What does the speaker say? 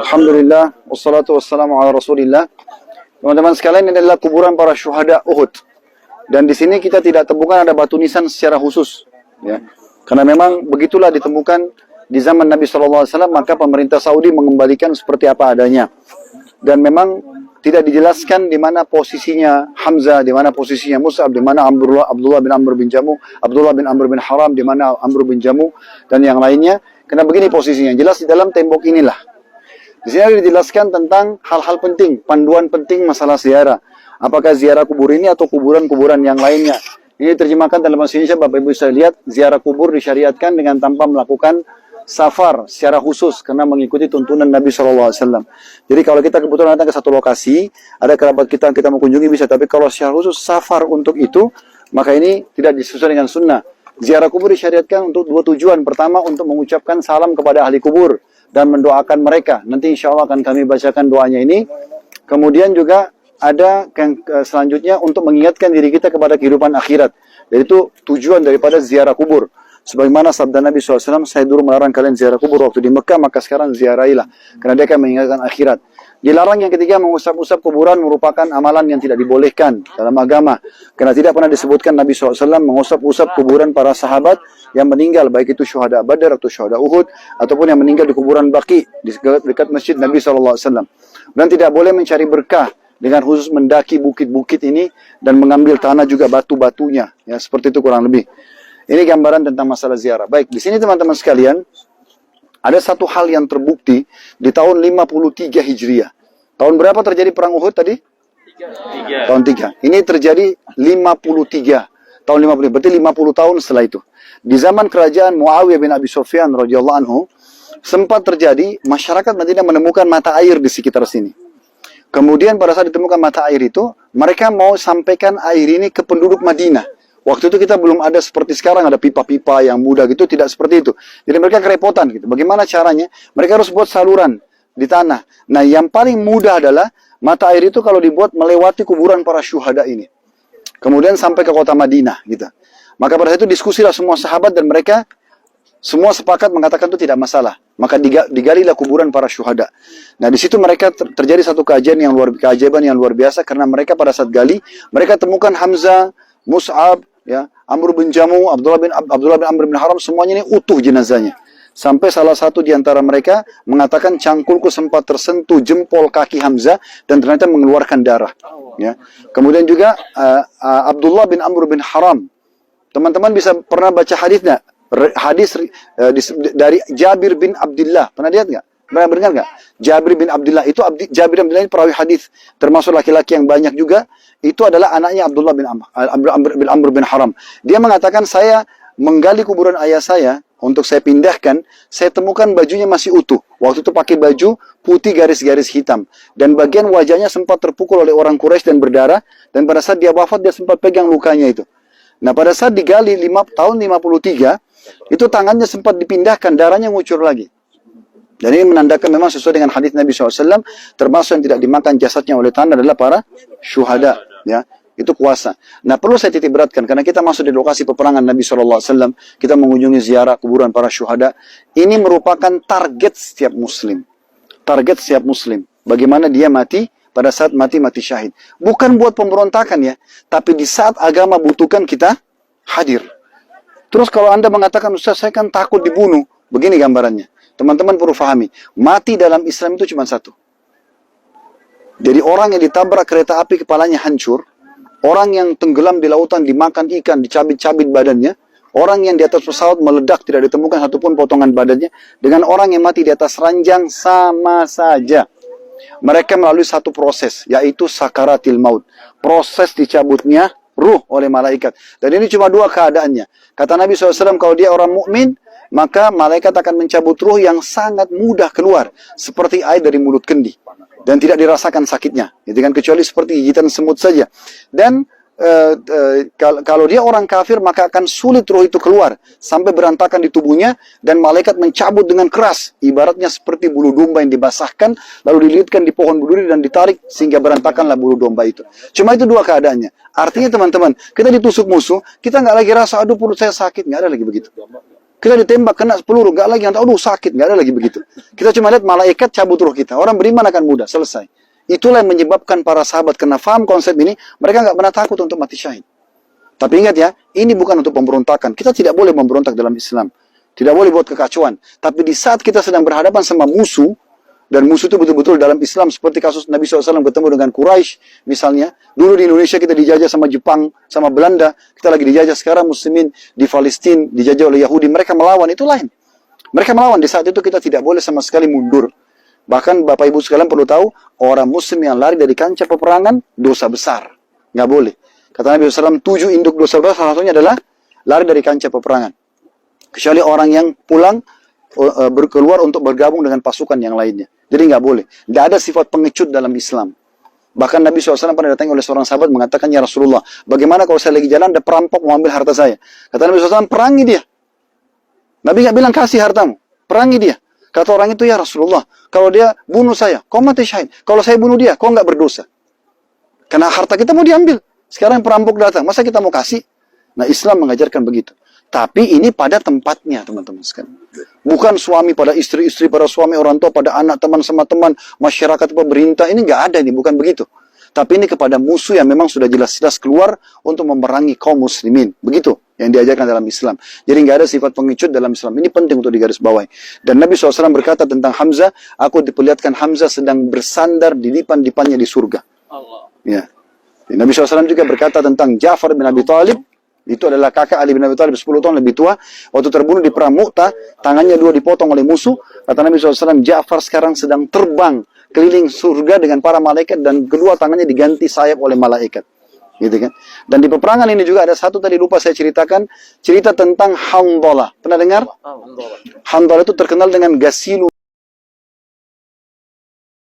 Alhamdulillah, wassalatu wassalamu ala Rasulillah. Teman-teman sekalian, ini adalah kuburan para syuhada Uhud. Dan di sini kita tidak temukan ada batu nisan secara khusus, ya. Karena memang begitulah ditemukan di zaman Nabi SAW, maka pemerintah Saudi mengembalikan seperti apa adanya. Dan memang tidak dijelaskan di mana posisinya Hamzah, di mana posisinya Mus'ab, di mana Abdullah bin Amr bin Jamuh, Abdullah bin Amr bin Haram, di mana Amr bin Jamuh, dan yang lainnya. Karena begini posisinya, jelas di dalam tembok inilah. Di sini ada dijelaskan tentang hal-hal penting, panduan penting masalah ziarah. Apakah ziarah kubur ini atau kuburan-kuburan yang lainnya. Ini terjemahkan dalam bahasa Indonesia, Bapak Ibu bisa lihat, ziarah kubur disyariatkan dengan tanpa melakukan safar secara khusus, karena mengikuti tuntunan Nabi SAW. Jadi kalau kita kebetulan datang ke satu lokasi, ada kerabat kita yang kita mau kunjungi bisa, tapi kalau secara khusus safar untuk itu, maka ini tidak disesuaikan dengan sunnah. Ziarah kubur disyariatkan untuk dua tujuan. Pertama, untuk mengucapkan salam kepada ahli kubur dan mendoakan mereka. Nanti insya Allah akan kami bacakan doanya ini. Kemudian juga ada yang selanjutnya untuk mengingatkan diri kita kepada kehidupan akhirat. Jadi itu tujuan daripada ziarah kubur. Sebagaimana sabda Nabi SAW, saya dulu melarang kalian ziarah kubur waktu di Mekah, maka sekarang ziarahilah. Karena dia akan mengingatkan akhirat. Dilarang yang ketiga, mengusap-usap kuburan merupakan amalan yang tidak dibolehkan dalam agama. Karena tidak pernah disebutkan Nabi SAW mengusap-usap kuburan para sahabat yang meninggal, baik itu syuhada Badar atau syuhada Uhud, ataupun yang meninggal di kuburan Baqi, di dekat masjid Nabi SAW. Dan tidak boleh mencari berkah dengan khusus mendaki bukit-bukit ini dan mengambil tanah juga batu-batunya. Ya, seperti itu kurang lebih. Ini gambaran tentang masalah ziarah. Baik, di sini teman-teman sekalian, ada satu hal yang terbukti di tahun 53 Hijriah. Tahun berapa terjadi perang Uhud tadi? 3. Tahun 3. Ini terjadi 53. Tahun 50. Berarti 50 tahun setelah itu. Di zaman kerajaan Muawiyah bin Abi Sufyan radhiyallahu anhu, sempat terjadi masyarakat Madinah menemukan mata air di sekitar sini. Kemudian pada saat ditemukan mata air itu, mereka mau sampaikan air ini ke penduduk Madinah. Waktu itu kita belum ada seperti sekarang, ada pipa-pipa yang mudah gitu, tidak seperti itu. Jadi mereka kerepotan gitu. Bagaimana caranya? Mereka harus buat saluran di tanah. Nah, yang paling mudah adalah mata air itu kalau dibuat melewati kuburan para syuhada ini. Kemudian sampai ke kota Madinah gitu. Maka pada saat itu diskusilah semua sahabat dan mereka semua sepakat mengatakan itu tidak masalah. Maka digalilah kuburan para syuhada. Nah, di situ mereka terjadi satu keajaiban yang luar biasa, karena mereka pada saat gali, mereka temukan Hamzah, Mus'ab, ya, Amr bin Jamuh, Abdullah bin Amr bin Haram, semuanya ini utuh jenazahnya. Sampai salah satu di antara mereka mengatakan cangkulku sempat tersentuh jempol kaki Hamzah dan ternyata mengeluarkan darah. Ya. Kemudian juga Abdullah bin Amr bin Haram. Teman-teman bisa pernah baca hadisnya? Hadis dari Jabir bin Abdullah. Pernah lihat nggak? Pernah dengar nggak? Jabir bin Abdullah itu Jabir bin Abdullah ini perawi hadis, termasuk laki-laki yang banyak juga. Itu adalah anaknya Abdullah bin Amr bin Haram. Dia mengatakan, saya menggali kuburan ayah saya untuk saya pindahkan, saya temukan bajunya masih utuh. Waktu itu pakai baju putih garis-garis hitam, dan bagian wajahnya sempat terpukul oleh orang Quraisy dan berdarah. Dan pada saat dia wafat, dia sempat pegang lukanya itu. Nah, pada saat digali tahun 53, itu tangannya sempat dipindahkan, darahnya ngucur lagi. Dan ini menandakan memang sesuai dengan hadis Nabi SAW, termasuk yang tidak dimakan jasadnya oleh tanah adalah para syuhada. Ya, itu kuasa. Nah, perlu saya titik beratkan, karena kita masuk di lokasi peperangan Nabi SAW, kita mengunjungi ziarah kuburan para syuhada. Ini merupakan target setiap muslim. Target setiap muslim. Bagaimana dia mati, pada saat mati syahid. Bukan buat pemberontakan ya, tapi di saat agama butuhkan kita hadir. Terus kalau Anda mengatakan, Ustaz, saya kan takut dibunuh. Begini gambarannya. Teman-teman perlu pahami, mati dalam Islam itu cuma satu. Jadi orang yang ditabrak kereta api kepalanya hancur, orang yang tenggelam di lautan dimakan ikan, dicabit-cabit badannya, orang yang di atas pesawat meledak tidak ditemukan satupun potongan badannya, dengan orang yang mati di atas ranjang sama saja. Mereka melalui satu proses, yaitu sakaratil maut. Proses dicabutnya ruh oleh malaikat. Dan ini cuma dua keadaannya. Kata Nabi SAW, kalau dia orang mukmin, maka malaikat akan mencabut ruh yang sangat mudah keluar, seperti air dari mulut kendi, dan tidak dirasakan sakitnya, gitu kan, kecuali seperti gigitan semut saja. Dan kalau dia orang kafir, maka akan sulit ruh itu keluar sampai berantakan di tubuhnya, dan malaikat mencabut dengan keras, ibaratnya seperti bulu domba yang dibasahkan lalu dililitkan di pohon berduri dan ditarik sehingga berantakanlah bulu domba itu. Cuma itu dua keadaannya. Artinya teman-teman, kita ditusuk musuh, kita nggak lagi rasa aduh perut saya sakit, nggak ada lagi begitu. Kita ditembak, kena peluru, nggak lagi, aduh sakit, nggak ada lagi begitu. Kita cuma lihat malaikat cabut ruh kita. Orang beriman akan mudah, selesai. Itulah yang menyebabkan para sahabat kena faham konsep ini, mereka nggak pernah takut untuk mati syahid. Tapi ingat ya, ini bukan untuk pemberontakan. Kita tidak boleh memberontak dalam Islam. Tidak boleh buat kekacauan. Tapi di saat kita sedang berhadapan sama musuh, dan musuh itu betul-betul dalam Islam, seperti kasus Nabi SAW ketemu dengan Quraisy misalnya. Dulu di Indonesia kita dijajah sama Jepang, sama Belanda. Kita lagi dijajah, sekarang muslimin di Palestina dijajah oleh Yahudi. Mereka melawan, itu lain. Mereka melawan, di saat itu kita tidak boleh sama sekali mundur. Bahkan Bapak Ibu sekalian perlu tahu, orang muslim yang lari dari kancah peperangan, dosa besar. Nggak boleh. Kata Nabi SAW, 7 induk dosa besar, salah satunya adalah lari dari kancah peperangan. Kecuali orang yang pulang, berkeluar untuk bergabung dengan pasukan yang lainnya. Jadi nggak boleh. Nggak ada sifat pengecut dalam Islam. Bahkan Nabi SAW pernah datang oleh seorang sahabat mengatakan, ya Rasulullah, bagaimana kalau saya lagi jalan, ada perampok mau ambil harta saya? Kata Nabi SAW, perangi dia. Nabi nggak bilang kasih hartamu, perangi dia. Kata orang itu, ya Rasulullah, kalau dia bunuh saya, kau mati syahid. Kalau saya bunuh dia, kau nggak berdosa. Karena harta kita mau diambil. Sekarang perampok datang, masa kita mau kasih? Nah, Islam mengajarkan begitu. Tapi ini pada tempatnya, teman-teman sekalian. Bukan suami pada istri, istri pada suami, orang tua pada anak, teman sama teman, masyarakat, pemerintah. Ini nggak ada, ini bukan begitu. Tapi ini kepada musuh yang memang sudah jelas-jelas keluar untuk memerangi kaum muslimin. Begitu yang diajarkan dalam Islam. Jadi nggak ada sifat pengecut dalam Islam. Ini penting untuk digarisbawahi. Dan Nabi SAW berkata tentang Hamzah, aku diperlihatkan Hamzah sedang bersandar di dipan-dipannya di surga. Allah. Ya. Nabi SAW juga berkata tentang Ja'far bin Abi Thalib. Itu adalah kakak Ali bin Abi Thalib 10 tahun lebih tua. Waktu terbunuh di perang Mu'tah, tangannya 2 dipotong oleh musuh. Kata Nabi SAW, Ja'far sekarang sedang terbang keliling surga dengan para malaikat dan kedua tangannya diganti sayap oleh malaikat. Gitu kan? Dan di peperangan ini juga ada satu tadi lupa saya ceritakan, cerita tentang Handalah. Pernah dengar? Handalah itu terkenal dengan Gasilu